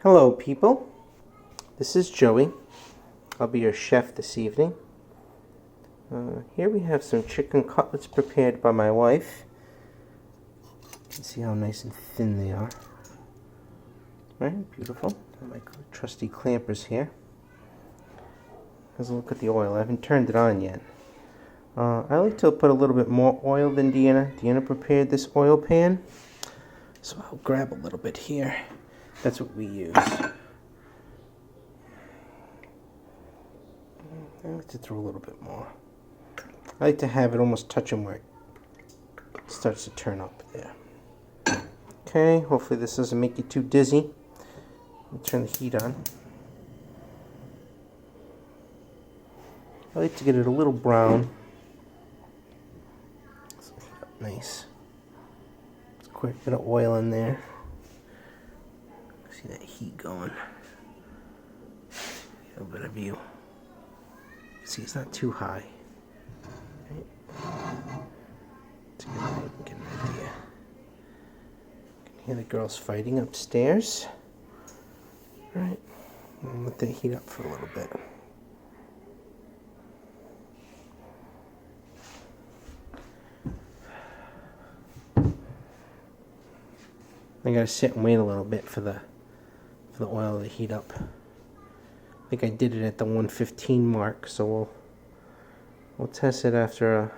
Hello people, this is Joey. I'll be your chef this evening. Here we have some chicken cutlets prepared by my wife. You can see how nice and thin they are. Right, beautiful. My trusty clampers here. Let's look at the oil. I haven't turned it on yet. I like to put a little bit more oil than Deanna. Deanna prepared this oil pan, so I'll grab a little bit here. That's what we use. I like to throw a little bit more. I like to have it almost touching where it starts to turn up there. Okay, hopefully this doesn't make you too dizzy. Let me turn the heat on. I like to get it a little brown. Nice. There's quite a bit of oil in there. See that heat going. A little bit of view. See, it's not too high. Right. It's a good way to get an idea. You can hear the girls fighting upstairs. Alright. Let that heat up for a little bit. I gotta sit and wait a little bit for the oil to heat up. I think I did it at the 115 mark, so we'll test it after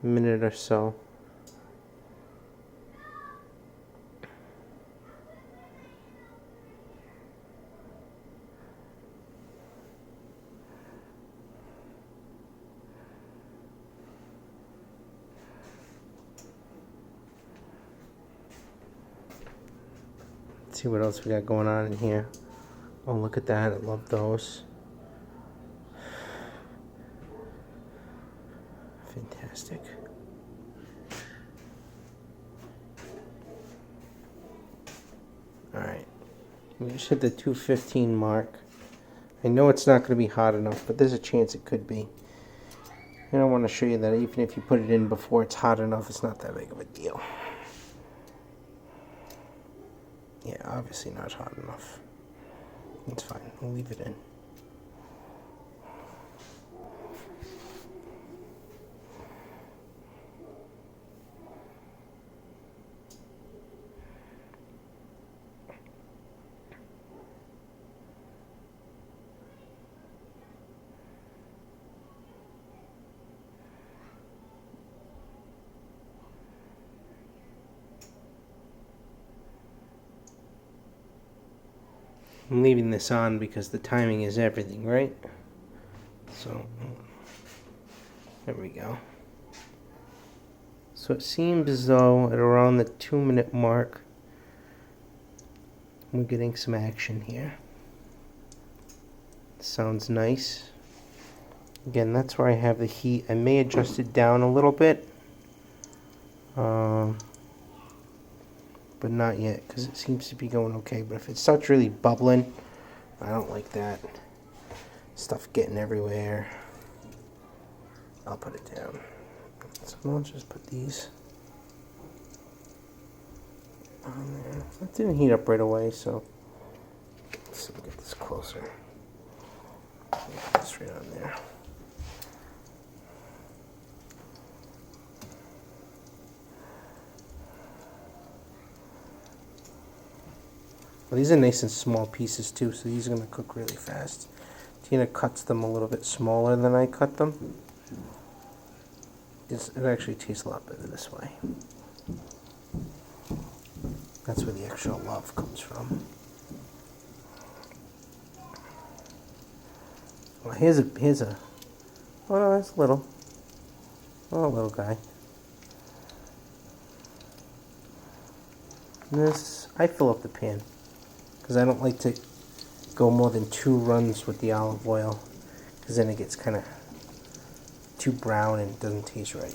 a minute or so. Let's see what else we got going on in here. Oh, look at that. I love those. Fantastic. Alright. We just hit the 215 mark. I know it's not going to be hot enough, but there's a chance it could be. And I want to show you that even if you put it in before it's hot enough, it's not that big of a deal. Yeah, obviously not hot enough. It's fine. We'll leave it in. I'm leaving this on because the timing is everything, right? So, there we go. So it seems as though at around the 2-minute mark, we're getting some action here. Sounds nice. Again, that's where I have the heat. I may adjust it down a little bit. But not yet, because it seems to be going okay. But if it starts really bubbling, I don't like that. Stuff getting everywhere. I'll put it down. So I'll just put these on there. That didn't heat up right away, so let's get this closer. Put this right on there. Well, these are nice and small pieces too, so these are going to cook really fast. Tina cuts them a little bit smaller than I cut them. It actually tastes a lot better this way. That's where the extra love comes from. Well, here's a. Oh no, that's little. Oh, little guy. And this, I fill up the pan, because I don't like to go more than 2 runs with the olive oil, because then it gets kind of too brown and it doesn't taste right.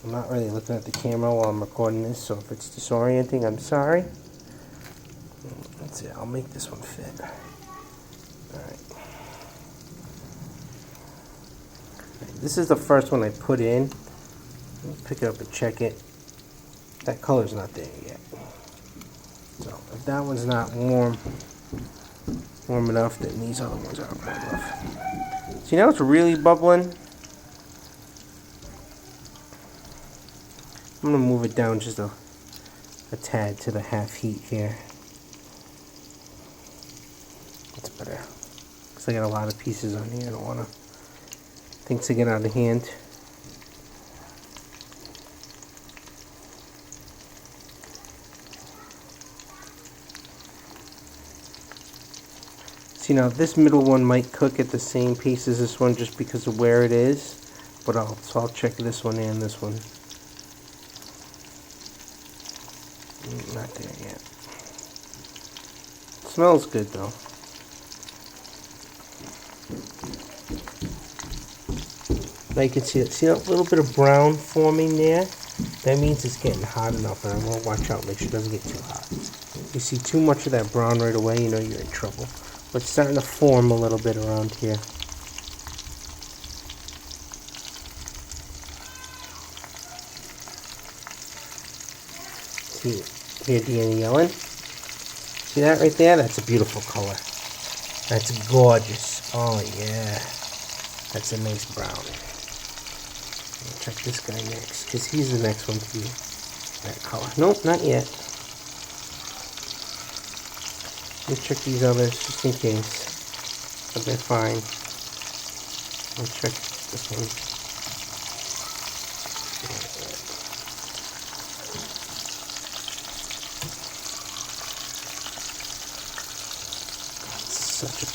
I'm not really looking at the camera while I'm recording this, so if it's disorienting, I'm sorry. That's it. I'll make this one fit. Alright. This is the first one I put in. Let me pick it up and check it. That color's not there yet. So if that one's not warm enough, then these other ones aren't warm enough. See, now it's really bubbling. I'm gonna move it down just a tad to the half heat here. That's better. Because I got a lot of pieces on here. I don't want things to get out of hand. See, now this middle one might cook at the same pace as this one just because of where it is. But I'll check this one and this one. Not there yet. Smells good though. Now you can see that little bit of brown forming there? That means it's getting hot enough, and I want to watch out, make sure it doesn't get too hot. If you see too much of that brown right away, you know you're in trouble. But it's starting to form a little bit around here. See, here Deanna yelling. See that right there? That's a beautiful color. That's gorgeous. Oh yeah. That's a nice brown. I'll check this guy next, because he's the next one to be that color. Nope, not yet. Let me check these others just in case. But they're fine. I'll check this one. Such a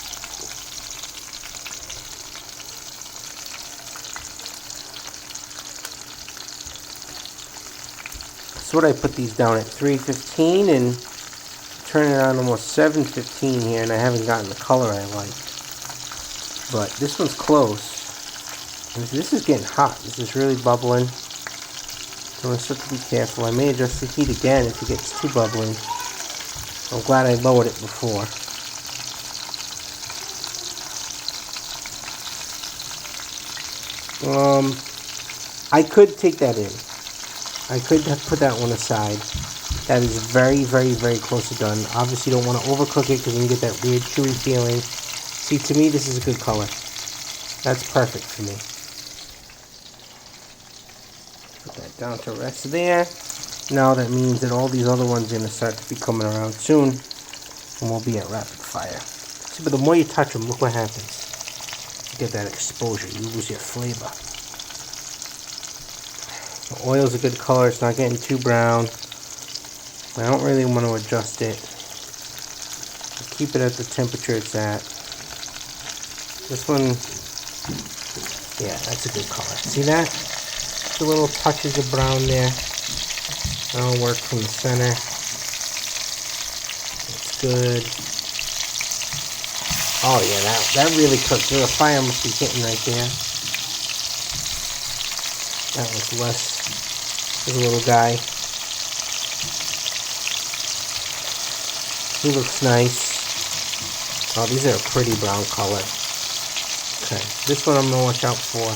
So what I put these down at 3:15 and turn it on almost 7:15 here, and I haven't gotten the color I like. But this one's close. And this is getting hot. This is really bubbling. So I'm supposed to be careful. I may adjust the heat again if it gets too bubbling. I'm glad I lowered it before. I could take that in. I could put that one aside. That is very, very, very close to done. Obviously, you don't want to overcook it because you can get that weird chewy feeling. See, to me, this is a good color. That's perfect for me. Put that down to rest there. Now that means that all these other ones are going to start to be coming around soon. And we'll be at rapid fire. See, but the more you touch them, look what happens. You get that exposure. You lose your flavor. The oil's a good color. It's not getting too brown. I don't really want to adjust it. I'll keep it at the temperature it's at. This one, yeah, that's a good color. See that? The little touches of brown there. That'll work from the center. That's good. Oh yeah, that really cooked. The fire must be hitting right there. That was less. There's a little guy. He looks nice. Oh, these are a pretty brown color. Okay, this one I'm going to watch out for.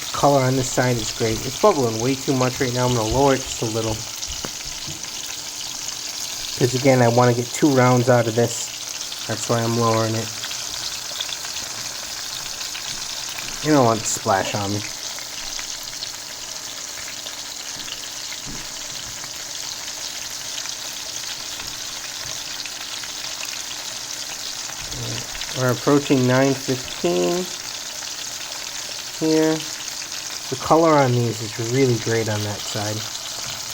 The color on this side is great. It's bubbling way too much right now. I'm going to lower it just a little. Because again, I want to get 2 rounds out of this. That's why I'm lowering it. You don't want it to splash on me. We're approaching 9:15 here. The color on these is really great on that side.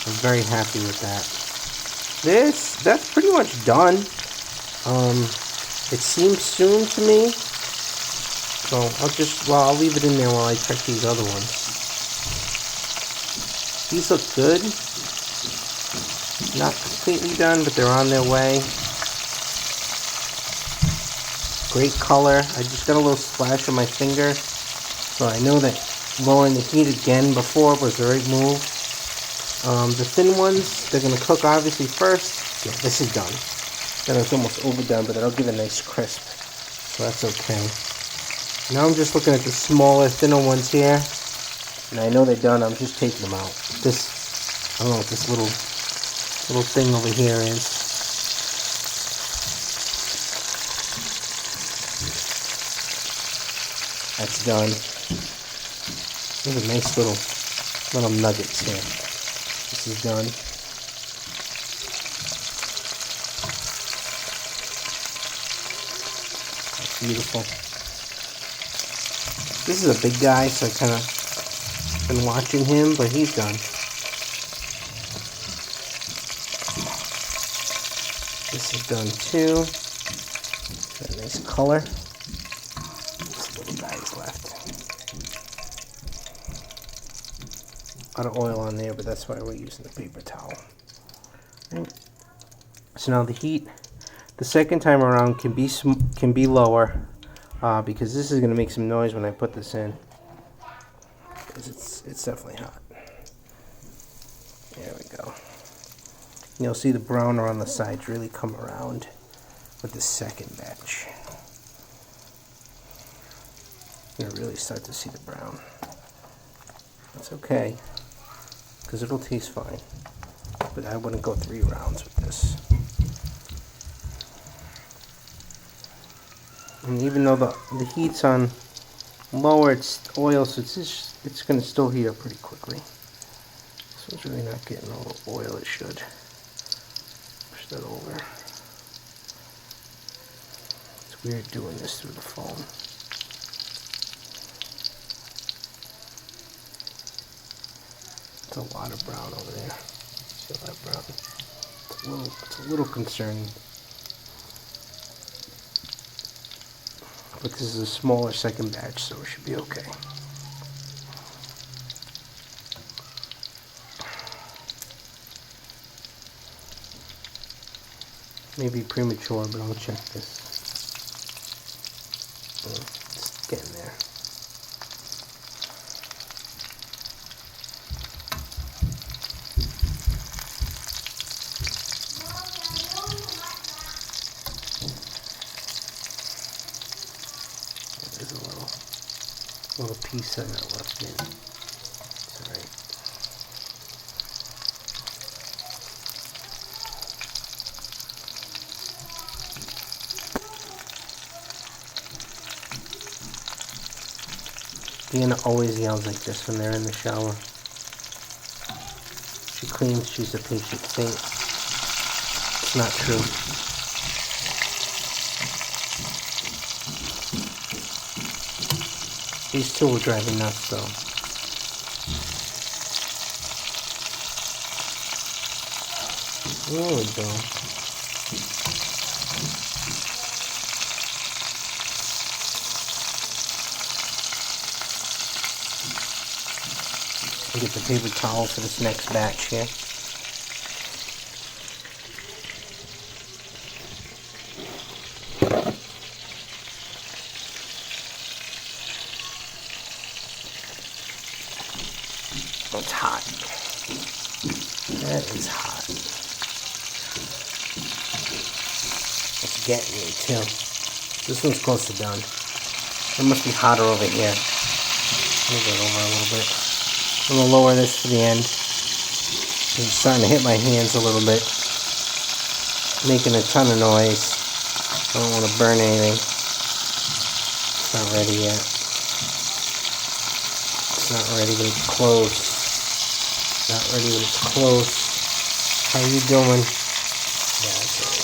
I'm very happy with that. That's pretty much done. It seems soon to me. So I'll leave it in there while I check these other ones. These look good. Not completely done, but they're on their way. Great color. I just got a little splash on my finger, so I know that lowering the heat again before was the right move. The thin ones, they're going to cook obviously first. Yeah, this is done. Then it's almost overdone, but it'll give a nice crisp, so that's okay. Now I'm just looking at the smaller, thinner ones here, and I know they're done. I'm just taking them out. I don't know what this little little thing over here is. That's done. Those are nice little nuggets here. This is done. That's beautiful. This is a big guy, so I kind of been watching him, but he's done. This is done too. Got a nice color. This little guy's left. A lot of oil on there, but that's why we're using the paper towel. Right. So now the heat, the second time around can be lower because this is going to make some noise when I put this in. Because it's definitely hot. There we go. You'll see the brown around the sides really come around with the second batch. You'll really start to see the brown. That's okay, because it'll taste fine. But I wouldn't go 3 rounds with this. And even though the heat's on lower, it's oil, so it's going to still heat up pretty quickly. So it's really not getting all the oil it should. Push that over. It's weird doing this through the phone. It's a lot of brown over there. See a lot of brown. It's a little concerning. But this is a smaller second batch, so it should be okay. Maybe premature, but I'll check this. It's getting there. There's a little piece of it left in. It's alright. Deanna always yells like this when they're in the shower. She claims she's a patient saint. It's not true. These two will drive me nuts, though. There we go. I'll get the paper towel for this next batch here. It's hot. That is hot. It's getting me too. This one's close to done. It must be hotter over here. Move it over a little bit. I'm going to lower this for the end. It's starting to hit my hands a little bit. Making a ton of noise. I don't want to burn anything. It's not ready yet. It's not ready, but it's close. Not ready, but it's close. How you doing? Yeah, that's right.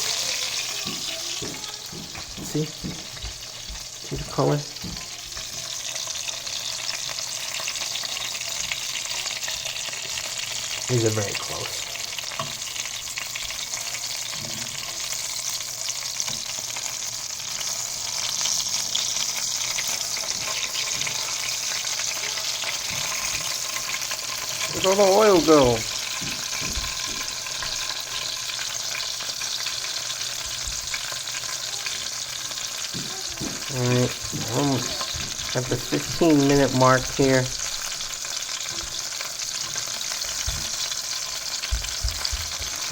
See? See the color? These are very close. Where'd all the oil go? Alright, almost at the 15-minute mark here.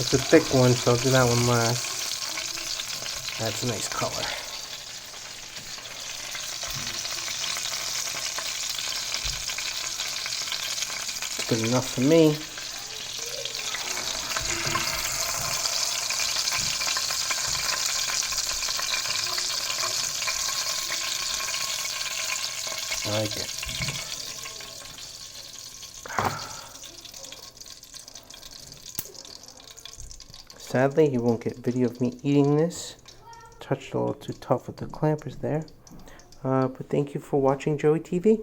It's a thick one, so I'll do that one last. That's a nice color. Good enough for me. I like it. Sadly, you won't get video of me eating this. Touched a little too tough with the clampers there. But thank you for watching Joey TV.